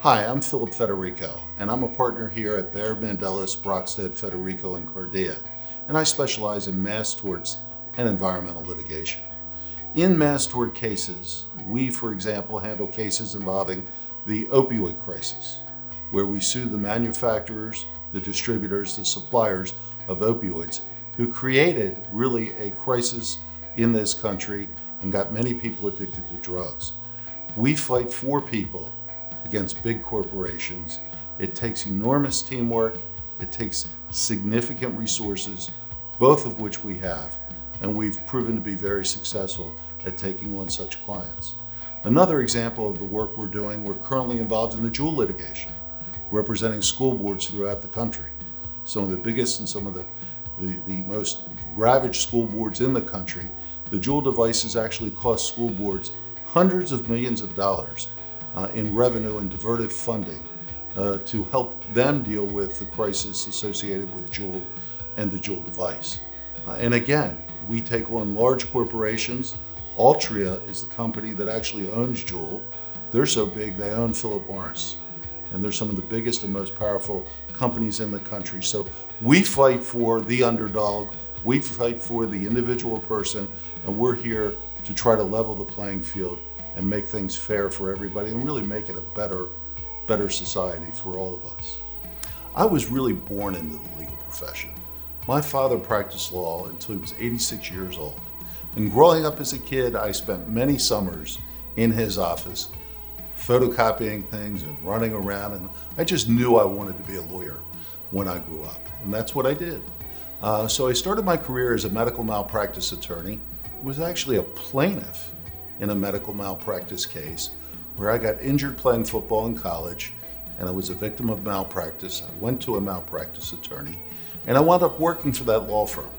Hi, I'm Philip Federico, and I'm a partner here at Baird Mandelis, Brockstead, Federico, and Cardia, and I specialize in mass torts and environmental litigation. In mass tort cases, we, for example, handle cases involving the opioid crisis, where we sue the manufacturers, the distributors, the suppliers of opioids who created really a crisis in this country and got many people addicted to drugs. We fight for people against big corporations. It takes enormous teamwork, it takes significant resources, both of which we have, and we've proven to be very successful at taking on such clients. Another example of the work we're doing, we're currently involved in the Juul litigation, representing school boards throughout the country. Some of the biggest and some of the most ravaged school boards in the country. The Juul devices actually cost school boards hundreds of millions of dollars in revenue and diverted funding to help them deal with the crisis associated with Juul and the Juul device. And again, we take on large corporations. Altria is the company that actually owns Juul. They're so big, they own Philip Morris. And they're some of the biggest and most powerful companies in the country. So we fight for the underdog, we fight for the individual person, and we're here to try to level the playing field and make things fair for everybody and really make it a better society for all of us. I was really born into the legal profession. My father practiced law until he was 86 years old. And growing up as a kid, I spent many summers in his office, photocopying things and running around, and I just knew I wanted to be a lawyer when I grew up, and that's what I did. So I started my career as a medical malpractice attorney. I was actually a plaintiff in a medical malpractice case where I got injured playing football in college, and I was a victim of malpractice. I went to a malpractice attorney, and I wound up working for that law firm.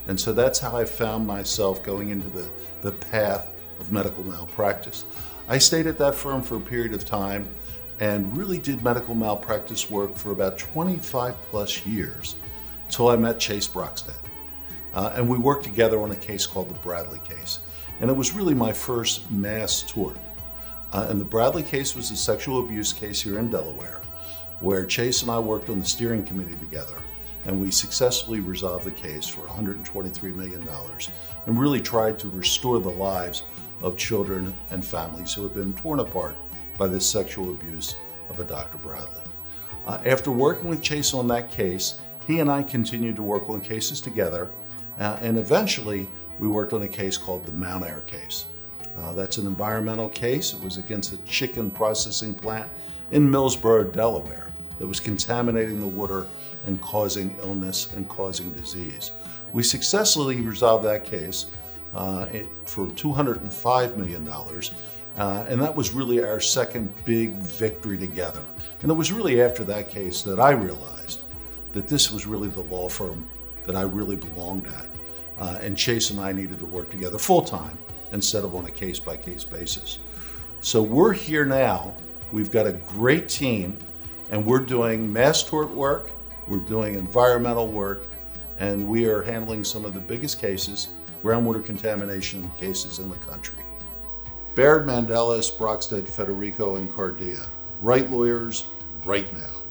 And so that's how I found myself going into the path of medical malpractice. I stayed at that firm for a period of time and really did medical malpractice work for about 25 plus years till I met Chase Brockstead. And we worked together on a case called the Bradley case. And it was really my first mass tort. And the Bradley case was a sexual abuse case here in Delaware, where Chase and I worked on the steering committee together. And we successfully resolved the case for $123 million and really tried to restore the lives of children and families who had been torn apart by this sexual abuse of a Dr. Bradley. After working with Chase on that case, he and I continued to work on cases together, and eventually we worked on a case called the Mount Air case. That's an environmental case. It was against a chicken processing plant in Millsboro, Delaware, that was contaminating the water and causing illness and causing disease. We successfully resolved that case for $205 million, and that was really our second big victory together. And it was really after that case that I realized that this was really the law firm that I really belonged at, and Chase and I needed to work together full-time instead of on a case-by-case basis. So we're here now, we've got a great team, and we're doing mass tort work, we're doing environmental work, and we are handling some of the biggest cases, groundwater contamination cases in the country. Baird Mandelis, Brockstead, Federico, and Cardia. Right lawyers, right now.